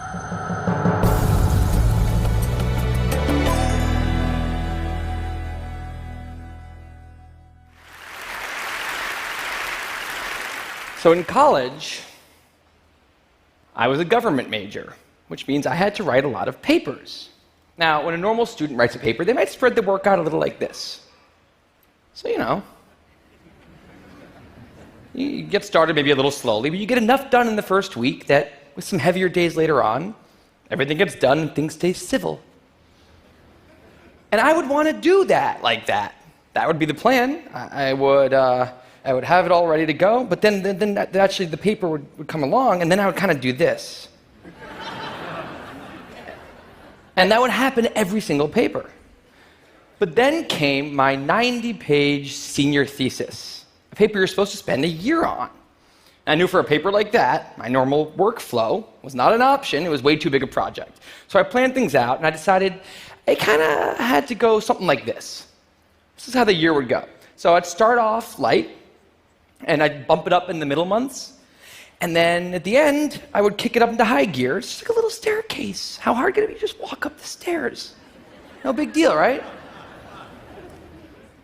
So in college, I was a government major, which means I had to write a lot of papers. Now, when a normal student writes a paper, they might spread the work out a little like this. So, you get started maybe a little slowly, but you get enough done in the first week that with some heavier days later on, everything gets done and things stay civil. And I would want to do that like that. That would be the plan. I would have it all ready to go, but then actually the paper would come along, and then I would kind of do this. And that would happen every single paper. But then came my 90-page senior thesis, a paper you're supposed to spend a year on. And I knew for a paper like that, my normal workflow was not an option. It was way too big a project. So I planned things out, and I decided I kind of had to go something like this. This is how the year would go. So I'd start off light, and I'd bump it up in the middle months. And then at the end, I would kick it up into high gear. It's just like a little staircase. How hard could it be to just walk up the stairs? No big deal, right?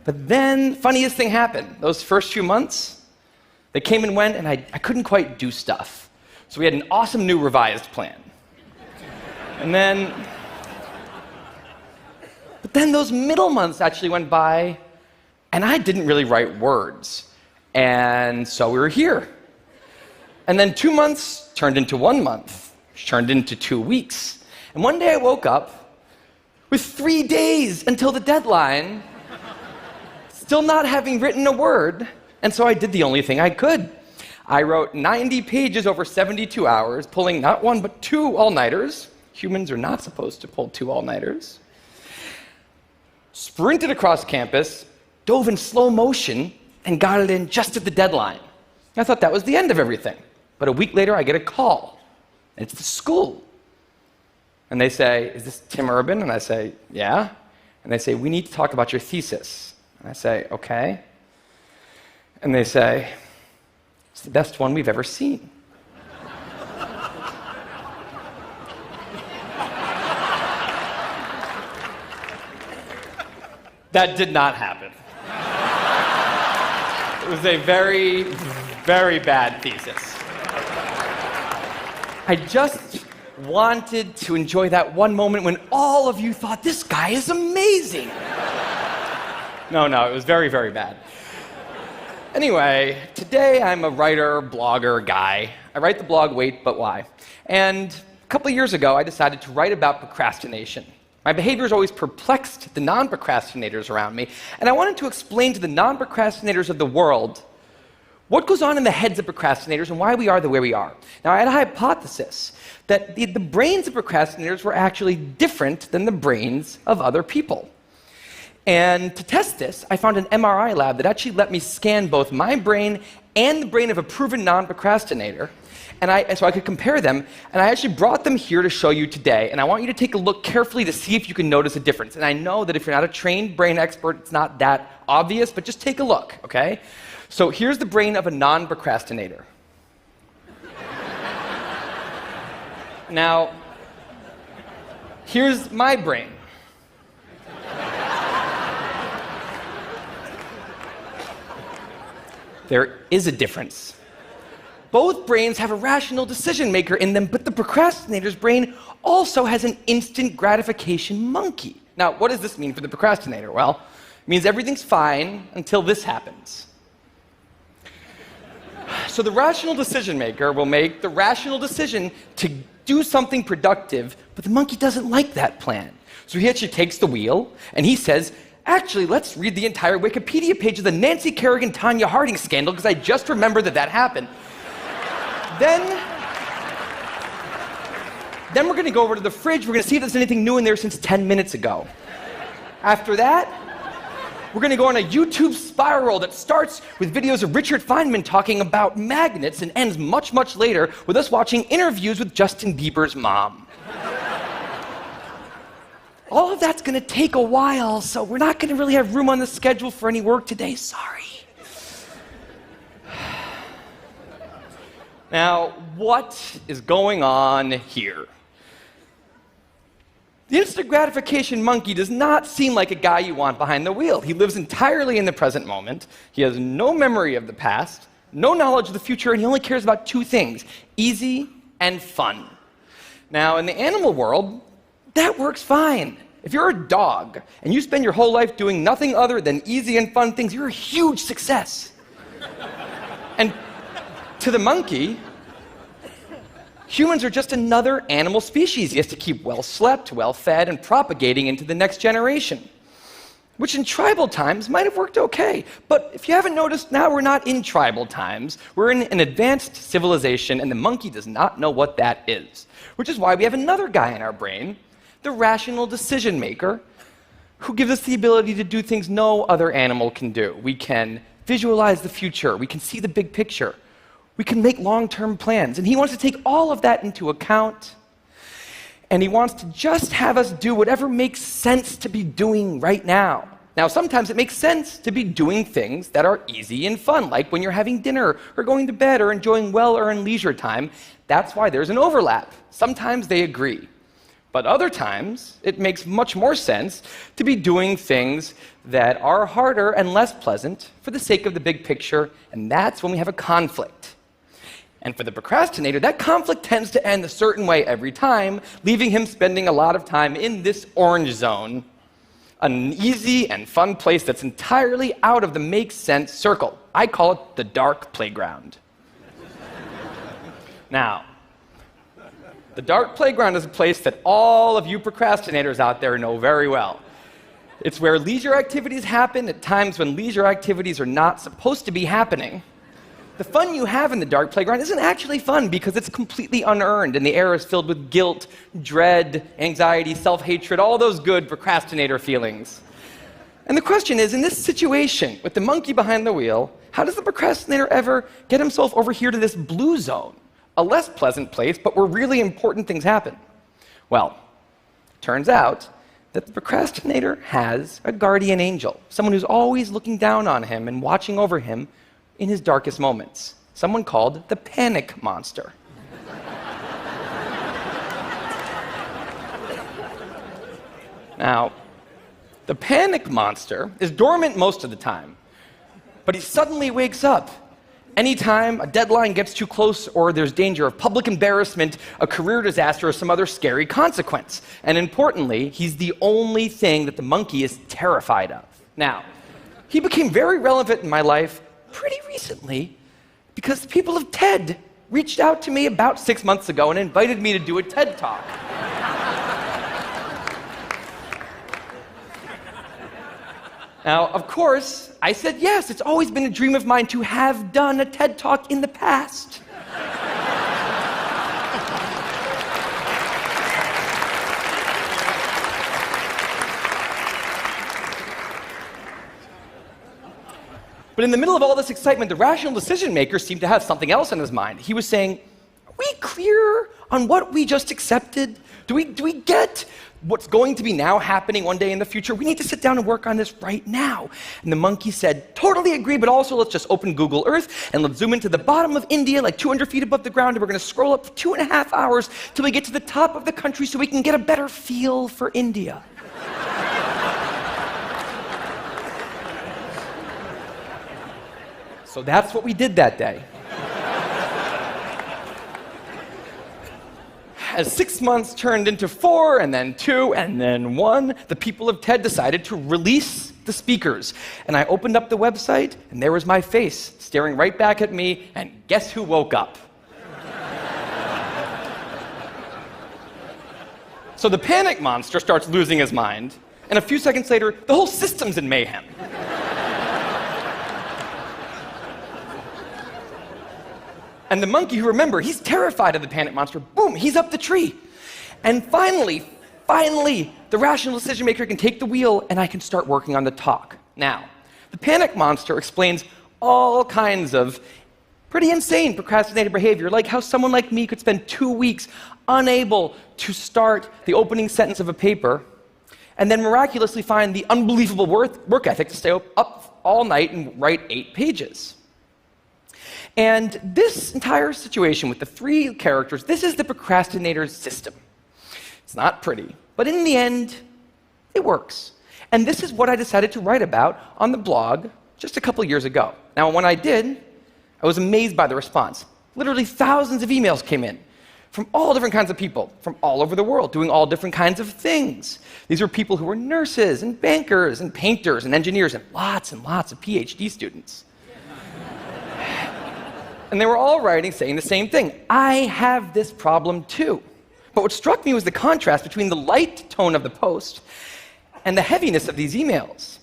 But then, funniest thing happened. Those first few months, they came and went, and I couldn't quite do stuff. So we had an awesome new revised plan. But then those middle months actually went by, and I didn't really write words. And so we were here. And then 2 months turned into 1 month, which turned into 2 weeks. And one day I woke up with 3 days until the deadline, still not having written a word. And so I did the only thing I could. I wrote 90 pages over 72 hours, pulling not one but 2 all-nighters. Humans are not supposed to pull 2 all-nighters. Sprinted across campus, dove in slow motion, and got it in just at the deadline. I thought that was the end of everything. But a week later, I get a call. It's the school. And they say, "Is this Tim Urban?" And I say, "Yeah." And they say, "We need to talk about your thesis." And I say, "Okay." And they say, "It's the best one we've ever seen." That did not happen. It was a very, very bad thesis. I just wanted to enjoy that one moment when all of you thought, "This guy is amazing." No, it was very, very bad. Anyway, today I'm a writer, blogger guy. I write the blog Wait, But Why? And a couple of years ago, I decided to write about procrastination. My behavior has always perplexed the non-procrastinators around me, and I wanted to explain to the non-procrastinators of the world what goes on in the heads of procrastinators and why we are the way we are. Now, I had a hypothesis that the brains of procrastinators were actually different than the brains of other people. And to test this, I found an MRI lab that actually let me scan both my brain and the brain of a proven non-procrastinator, so I could compare them, and I actually brought them here to show you today, and I want you to take a look carefully to see if you can notice a difference. And I know that if you're not a trained brain expert, it's not that obvious, but just take a look, okay? So here's the brain of a non-procrastinator. Now, here's my brain. There is a difference. Both brains have a rational decision maker in them, but the procrastinator's brain also has an instant gratification monkey. Now, what does this mean for the procrastinator? Well, it means everything's fine until this happens. So the rational decision maker will make the rational decision to do something productive, but the monkey doesn't like that plan. So he actually takes the wheel, and he says, "Actually, let's read the entire Wikipedia page of the Nancy Kerrigan-Tanya Harding scandal, because I just remembered that happened. Then we're going to go over to the fridge. We're going to see if there's anything new in there since 10 minutes ago. After that, we're going to go on a YouTube spiral that starts with videos of Richard Feynman talking about magnets and ends much, much later with us watching interviews with Justin Bieber's mom. All of that's going to take a while, so we're not going to really have room on the schedule for any work today. Sorry. Now, what is going on here? The instant gratification monkey does not seem like a guy you want behind the wheel. He lives entirely in the present moment. He has no memory of the past, no knowledge of the future, and he only cares about two things: easy and fun. Now, in the animal world, that works fine. If you're a dog and you spend your whole life doing nothing other than easy and fun things, you're a huge success. And to the monkey, humans are just another animal species. He has to keep well slept, well fed, and propagating into the next generation, which in tribal times might have worked okay. But if you haven't noticed, now we're not in tribal times. We're in an advanced civilization, and the monkey does not know what that is, which is why we have another guy in our brain, the rational decision maker, who gives us the ability to do things no other animal can do. We can visualize the future. We can see the big picture. We can make long-term plans. And he wants to take all of that into account. And he wants to just have us do whatever makes sense to be doing right now. Now, sometimes it makes sense to be doing things that are easy and fun, like when you're having dinner or going to bed or enjoying well-earned leisure time. That's why there's an overlap. Sometimes they agree. But other times, it makes much more sense to be doing things that are harder and less pleasant for the sake of the big picture, and that's when we have a conflict. And for the procrastinator, that conflict tends to end a certain way every time, leaving him spending a lot of time in this orange zone, an easy and fun place that's entirely out of the make sense circle. I call it the dark playground. Now, the dark playground is a place that all of you procrastinators out there know very well. It's where leisure activities happen at times when leisure activities are not supposed to be happening. The fun you have in the dark playground isn't actually fun because it's completely unearned, and the air is filled with guilt, dread, anxiety, self-hatred, all those good procrastinator feelings. And the question is, in this situation, with the monkey behind the wheel, how does the procrastinator ever get himself over here to this blue zone? A less pleasant place, but where really important things happen? Well, it turns out that the procrastinator has a guardian angel, someone who's always looking down on him and watching over him in his darkest moments, someone called the panic monster. Now, the panic monster is dormant most of the time, but he suddenly wakes up anytime a deadline gets too close or there's danger of public embarrassment, a career disaster, or some other scary consequence. And importantly, he's the only thing that the monkey is terrified of. Now, he became very relevant in my life pretty recently because the people of TED reached out to me about 6 months ago and invited me to do a TED Talk. Now, of course, I said yes. It's always been a dream of mine to have done a TED Talk in the past. But in the middle of all this excitement, the rational decision maker seemed to have something else on his mind. He was saying, are we clear on what we just accepted? Do we get what's going to be now happening one day in the future? We need to sit down and work on this right now. And the monkey said, totally agree, but also let's just open Google Earth and let's zoom into the bottom of India, like 200 feet above the ground, and we're going to scroll up for 2.5 hours till we get to the top of the country so we can get a better feel for India. So that's what we did that day. As 6 months turned into 4, and then 2, and then 1, the people of TED decided to release the speakers. And I opened up the website, and there was my face staring right back at me, and guess who woke up? So the panic monster starts losing his mind, and a few seconds later, the whole system's in mayhem. And the monkey, who, remember, he's terrified of the panic monster, boom, he's up the tree. And finally, the rational decision maker can take the wheel and I can start working on the talk. Now, the panic monster explains all kinds of pretty insane procrastinator behavior, like how someone like me could spend 2 weeks unable to start the opening sentence of a paper and then miraculously find the unbelievable work ethic to stay up all night and write 8 pages. And this entire situation with the 3 characters, this is the procrastinator's system. It's not pretty, But in the end, it works. And this is what I decided to write about on the blog just a couple years ago. Now, when I did, I was amazed by the response. Literally thousands of emails came in from all different kinds of people, from all over the world, doing all different kinds of things. These were people who were nurses and bankers and painters and engineers and lots of PhD students. And they were all writing saying the same thing. I have this problem too. But what struck me was the contrast between the light tone of the post and the heaviness of these emails.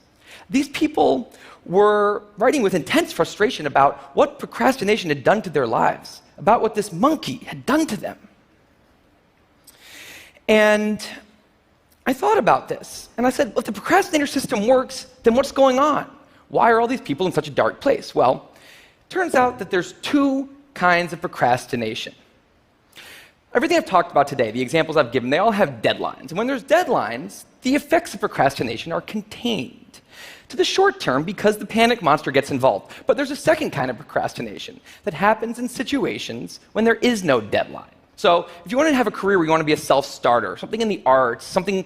These people were writing with intense frustration about what procrastination had done to their lives, about what this monkey had done to them. And I thought about this, and I said, well, if the procrastinator system works, then what's going on? Why are all these people in such a dark place? Well, it turns out that there's two kinds of procrastination. Everything I've talked about today, the examples I've given, they all have deadlines. And when there's deadlines, the effects of procrastination are contained to the short term because the panic monster gets involved. But there's a second kind of procrastination that happens in situations when there is no deadline. So if you want to have a career where you want to be a self-starter, something in the arts, something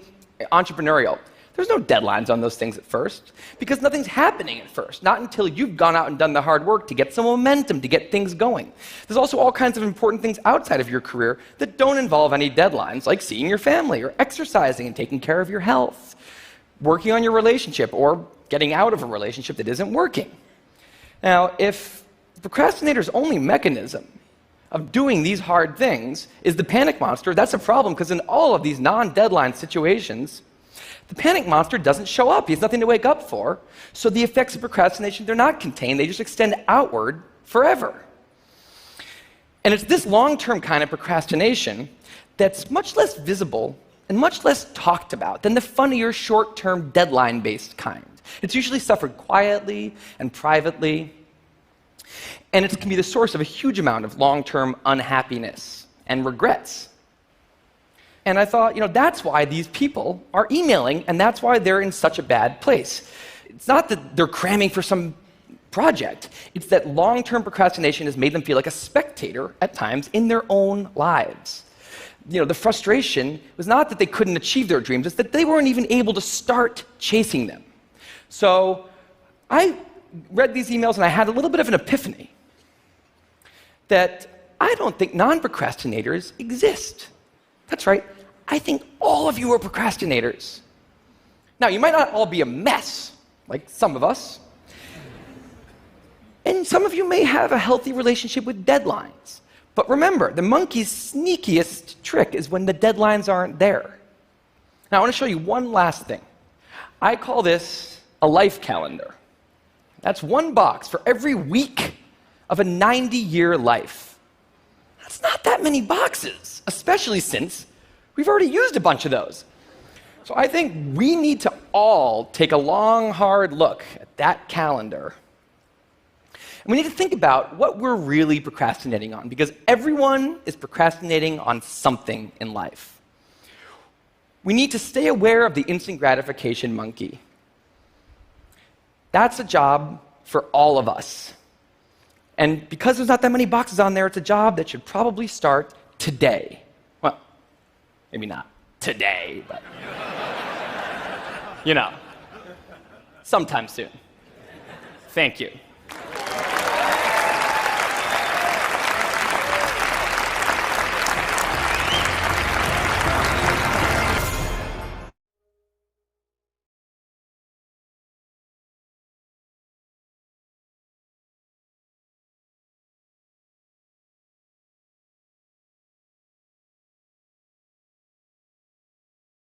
entrepreneurial, there's no deadlines on those things at first because nothing's happening at first, not until you've gone out and done the hard work to get some momentum, to get things going. There's also all kinds of important things outside of your career that don't involve any deadlines, like seeing your family or exercising and taking care of your health, working on your relationship, or getting out of a relationship that isn't working. Now, if the procrastinator's only mechanism of doing these hard things is the panic monster, that's a problem because in all of these non-deadline situations, the panic monster doesn't show up. He has nothing to wake up for. So the effects of procrastination, they're not contained. They just extend outward forever. And it's this long-term kind of procrastination that's much less visible and much less talked about than the funnier, short-term, deadline-based kind. It's usually suffered quietly and privately, and it can be the source of a huge amount of long-term unhappiness and regrets. And I thought, that's why these people are emailing, and that's why they're in such a bad place. It's not that they're cramming for some project. It's that long-term procrastination has made them feel like a spectator at times in their own lives. The frustration was not that they couldn't achieve their dreams, it's that they weren't even able to start chasing them. So I read these emails and I had a little bit of an epiphany that I don't think non-procrastinators exist. That's right. I think all of you are procrastinators. Now, you might not all be a mess, like some of us. And some of you may have a healthy relationship with deadlines. But remember, the monkey's sneakiest trick is when the deadlines aren't there. Now, I want to show you one last thing. I call this a life calendar. That's one box for every week of a 90-year life. That's not that many boxes, especially since we've already used a bunch of those. So I think we need to all take a long, hard look at that calendar. And we need to think about what we're really procrastinating on, because everyone is procrastinating on something in life. We need to stay aware of the instant gratification monkey. That's a job for all of us. And because there's not that many boxes on there, it's a job that should probably start today. Well, maybe not today, but sometime soon. Thank you.